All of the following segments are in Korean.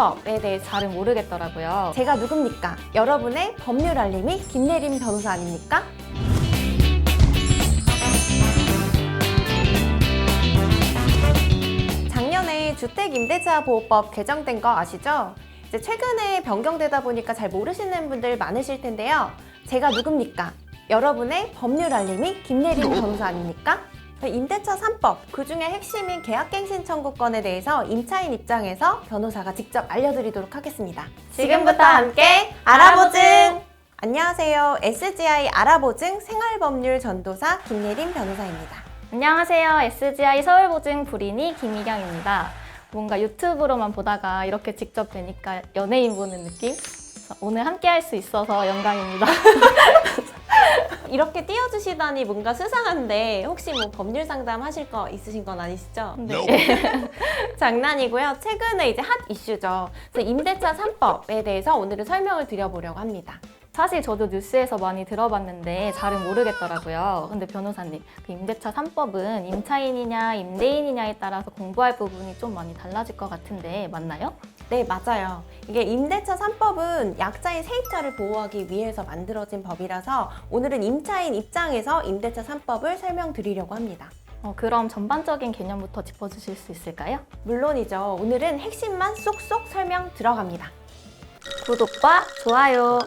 3법에 대해 잘은 모르겠더라고요. 제가 누굽니까? 여러분의 법률 알림이 김예림 변호사 아닙니까? 작년에 주택임대차보호법 개정된 거 아시죠? 이제 최근에 변경되다 보니까 잘 모르시는 분들 많으실 텐데요. 제가 누굽니까? 여러분의 법률 알림이 김예림 변호사 아닙니까? 임대차 3법, 그중에 핵심인 계약갱신 청구권에 대해서 임차인 입장에서 변호사가 직접 알려드리도록 하겠습니다. 지금부터 함께 알아보증! 안녕하세요. SGI 알아보증 생활법률 전도사 김예림 변호사입니다. 안녕하세요. SGI 서울보증 불인이 김희경입니다. 뭔가 유튜브로만 보다가 이렇게 직접 뵈니까 연예인 보는 느낌? 오늘 함께 할 수 있어서 영광입니다. 이렇게 띄워주시다니 뭔가 수상한데 혹시 뭐 법률 상담 하실 거 있으신 건 아니시죠? 네. 장난이고요. 최근에 이제 핫 이슈죠. 그래서 임대차 3법에 대해서 오늘은 설명을 드려보려고 합니다. 사실 저도 뉴스에서 많이 들어봤는데 잘은 모르겠더라고요. 근데 변호사님, 그 임대차 3법은 임차인이냐 임대인이냐에 따라서 공부할 부분이 좀 많이 달라질 것 같은데 맞나요? 네, 맞아요. 이게 임대차 3법은 약자인 세입자를 보호하기 위해서 만들어진 법이라서 오늘은 임차인 입장에서 임대차 3법을 설명드리려고 합니다. 그럼 전반적인 개념부터 짚어주실 수 있을까요? 물론이죠. 오늘은 핵심만 쏙쏙 설명 들어갑니다. 구독과 좋아요.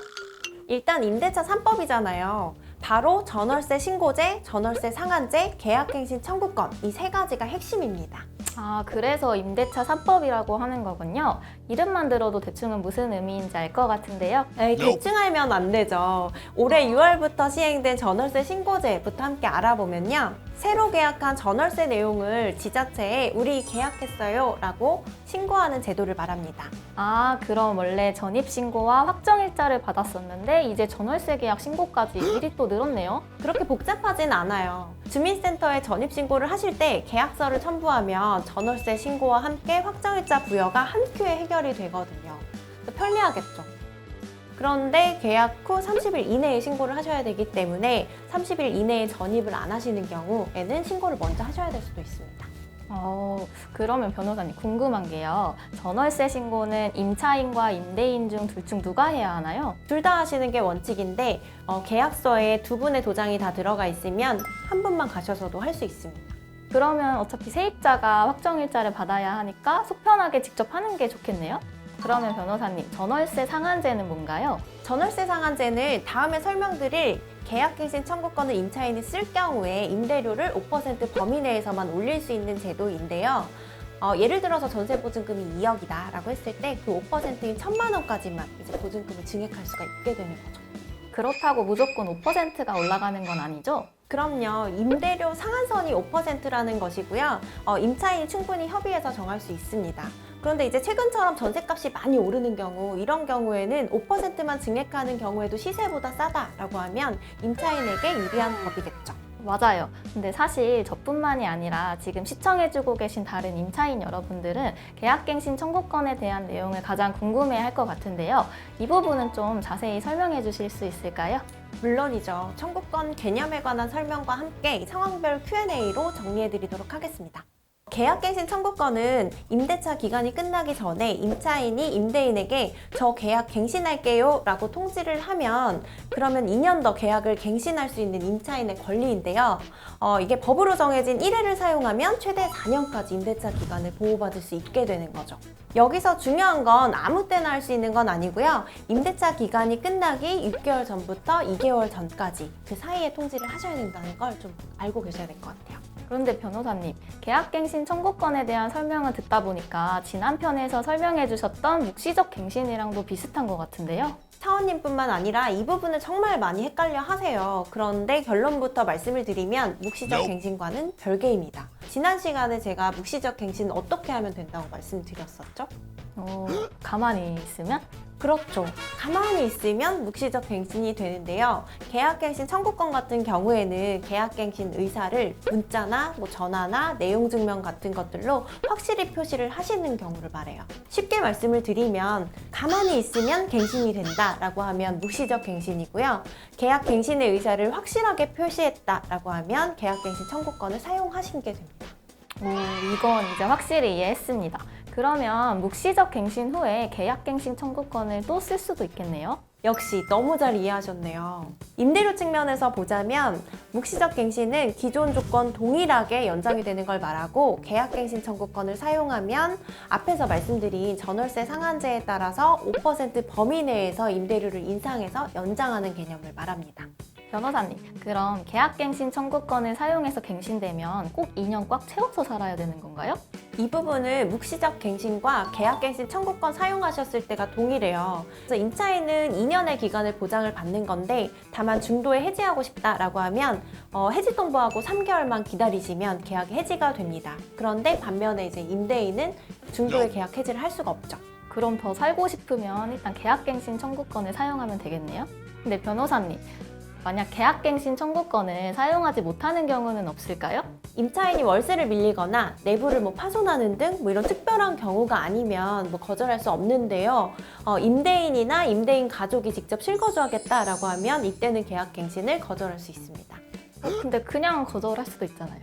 일단 임대차 3법이잖아요. 바로 전월세 신고제, 전월세 상한제, 계약갱신 청구권 이 세 가지가 핵심입니다. 아, 그래서 임대차 3법이라고 하는 거군요. 이름만 들어도 대충은 무슨 의미인지 알 것 같은데요. 에이, 대충 알면 안 되죠. 올해 6월부터 시행된 전월세 신고제부터 함께 알아보면요. 새로 계약한 전월세 내용을 지자체에 우리 계약했어요 라고 신고하는 제도를 말합니다. 아, 그럼 원래 전입신고와 확정일자를 받았었는데 이제 전월세 계약 신고까지 일이 또 늘었네요. 그렇게 복잡하진 않아요. 주민센터에 전입신고를 하실 때 계약서를 첨부하면 전월세 신고와 함께 확정일자 부여가 한 큐에 해결이 되거든요. 편리하겠죠. 그런데 계약 후 30일 이내에 신고를 하셔야 되기 때문에 30일 이내에 전입을 안 하시는 경우에는 신고를 먼저 하셔야 될 수도 있습니다. 그러면 변호사님 궁금한 게요. 전월세 신고는 임차인과 임대인 중 둘 중 누가 해야 하나요? 둘 다 하시는 게 원칙인데 계약서에 두 분의 도장이 다 들어가 있으면 한 분만 가셔서도 할 수 있습니다. 그러면 어차피 세입자가 확정일자를 받아야 하니까 속편하게 직접 하는 게 좋겠네요? 그러면 변호사님, 전월세 상한제는 뭔가요? 전월세 상한제는 다음에 설명드릴 계약갱신 청구권을 임차인이 쓸 경우에 임대료를 5% 범위 내에서만 올릴 수 있는 제도인데요. 예를 들어서 전세보증금이 2억이다 라고 했을 때 그 5%인 1,000만 원까지만 이제 보증금을 증액할 수가 있게 되는 거죠. 그렇다고 무조건 5%가 올라가는 건 아니죠? 그럼요. 임대료 상한선이 5%라는 것이고요. 임차인이 충분히 협의해서 정할 수 있습니다. 그런데 이제 최근처럼 전셋값이 많이 오르는 경우, 이런 경우에는 5%만 증액하는 경우에도 시세보다 싸다라고 하면 임차인에게 유리한 법이겠죠. 맞아요. 근데 사실 저뿐만이 아니라 지금 시청해주고 계신 다른 임차인 여러분들은 계약갱신 청구권에 대한 내용을 가장 궁금해할 것 같은데요. 이 부분은 좀 자세히 설명해 주실 수 있을까요? 물론이죠. 청구권 개념에 관한 설명과 함께 상황별 Q&A로 정리해드리도록 하겠습니다. 계약갱신 청구권은 임대차 기간이 끝나기 전에 임차인이 임대인에게 저 계약 갱신할게요 라고 통지를 하면 그러면 2년 더 계약을 갱신할 수 있는 임차인의 권리인데요. 이게 법으로 정해진 1회를 사용하면 최대 4년까지 임대차 기간을 보호받을 수 있게 되는 거죠. 여기서 중요한 건 아무 때나 할 수 있는 건 아니고요. 임대차 기간이 끝나기 6개월 전부터 2개월 전까지 그 사이에 통지를 하셔야 된다는 걸 좀 알고 계셔야 될 것 같아요. 그런데 변호사님, 계약갱신 청구권에 대한 설명을 듣다 보니까 지난 편에서 설명해 주셨던 묵시적 갱신이랑도 비슷한 것 같은데요? 사원님뿐만 아니라 이 부분을 정말 많이 헷갈려 하세요. 그런데 결론부터 말씀을 드리면 묵시적 갱신과는 별개입니다. 지난 시간에 제가 묵시적 갱신 어떻게 하면 된다고 말씀드렸었죠? 가만히 있으면? 그렇죠. 가만히 있으면 묵시적 갱신이 되는데요. 계약갱신 청구권 같은 경우에는 계약갱신 의사를 문자나 전화나 내용증명 같은 것들로 확실히 표시를 하시는 경우를 말해요. 쉽게 말씀을 드리면 가만히 있으면 갱신이 된다라고 하면 묵시적 갱신이고요. 계약갱신의 의사를 확실하게 표시했다라고 하면 계약갱신 청구권을 사용하시게 됩니다. 이건 이제 확실히 이해했습니다. 그러면 묵시적 갱신 후에 계약갱신 청구권을 또 쓸 수도 있겠네요. 역시 너무 잘 이해하셨네요. 임대료 측면에서 보자면 묵시적 갱신은 기존 조건 동일하게 연장이 되는 걸 말하고 계약갱신 청구권을 사용하면 앞에서 말씀드린 전월세 상한제에 따라서 5% 범위 내에서 임대료를 인상해서 연장하는 개념을 말합니다. 변호사님, 그럼 계약갱신 청구권을 사용해서 갱신되면 꼭 2년 꽉 채워서 살아야 되는 건가요? 이 부분을 묵시적 갱신과 계약갱신 청구권 사용하셨을 때가 동일해요. 그래서 임차인은 2년의 기간을 보장을 받는 건데 다만 중도에 해지하고 싶다라고 하면 해지 통보하고 3개월만 기다리시면 계약이 해지가 됩니다. 그런데 반면에 이제 임대인은 중도에 계약 해지를 할 수가 없죠. 그럼 더 살고 싶으면 일단 계약갱신 청구권을 사용하면 되겠네요. 근데 변호사님, 만약 계약갱신 청구권을 사용하지 못하는 경우는 없을까요? 임차인이 월세를 밀리거나 내부를 파손하는 등 이런 특별한 경우가 아니면 거절할 수 없는데요. 임대인이나 임대인 가족이 직접 실거주하겠다라고 하면 이때는 계약갱신을 거절할 수 있습니다. 근데 그냥 거절할 수도 있잖아요.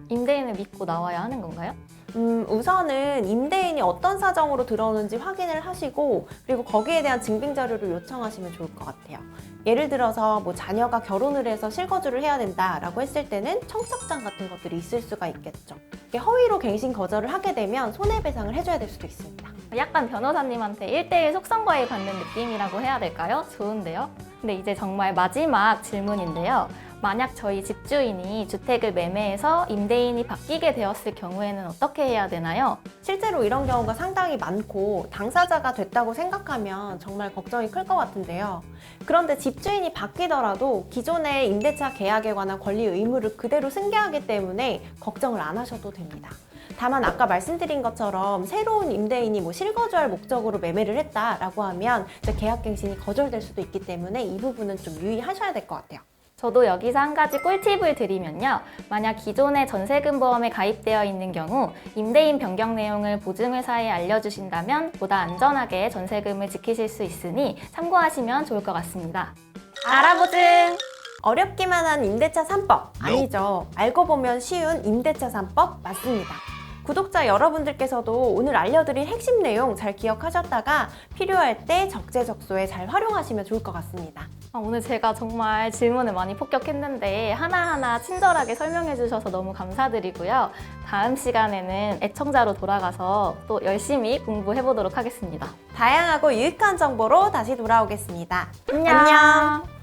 임대인을 믿고 나와야 하는 건가요? 우선은 임대인이 어떤 사정으로 들어오는지 확인을 하시고 그리고 거기에 대한 증빙 자료를 요청하시면 좋을 것 같아요. 예를 들어서 자녀가 결혼을 해서 실거주를 해야 된다라고 했을 때는 청첩장 같은 것들이 있을 수가 있겠죠. 이게 허위로 갱신 거절을 하게 되면 손해배상을 해줘야 될 수도 있습니다. 약간 변호사님한테 1대1 속성과외 받는 느낌이라고 해야 될까요? 좋은데요? 근데 이제 정말 마지막 질문인데요. 만약 저희 집주인이 주택을 매매해서 임대인이 바뀌게 되었을 경우에는 어떻게 해야 되나요? 실제로 이런 경우가 상당히 많고 당사자가 됐다고 생각하면 정말 걱정이 클 것 같은데요. 그런데 집주인이 바뀌더라도 기존의 임대차 계약에 관한 권리 의무를 그대로 승계하기 때문에 걱정을 안 하셔도 됩니다. 다만 아까 말씀드린 것처럼 새로운 임대인이 실거주할 목적으로 매매를 했다라고 하면 이제 계약갱신이 거절될 수도 있기 때문에 이 부분은 좀 유의하셔야 될 것 같아요. 저도 여기서 한 가지 꿀팁을 드리면요. 만약 기존의 전세금 보험에 가입되어 있는 경우 임대인 변경 내용을 보증회사에 알려주신다면 보다 안전하게 전세금을 지키실 수 있으니 참고하시면 좋을 것 같습니다. 알아보증! 어렵기만 한 임대차 3법 아니죠. 알고 보면 쉬운 임대차 3법 맞습니다. 구독자 여러분들께서도 오늘 알려드린 핵심 내용 잘 기억하셨다가 필요할 때 적재적소에 잘 활용하시면 좋을 것 같습니다. 오늘 제가 정말 질문을 많이 폭격했는데 하나하나 친절하게 설명해 주셔서 너무 감사드리고요. 다음 시간에는 애청자로 돌아가서 또 열심히 공부해 보도록 하겠습니다. 다양하고 유익한 정보로 다시 돌아오겠습니다. 안녕.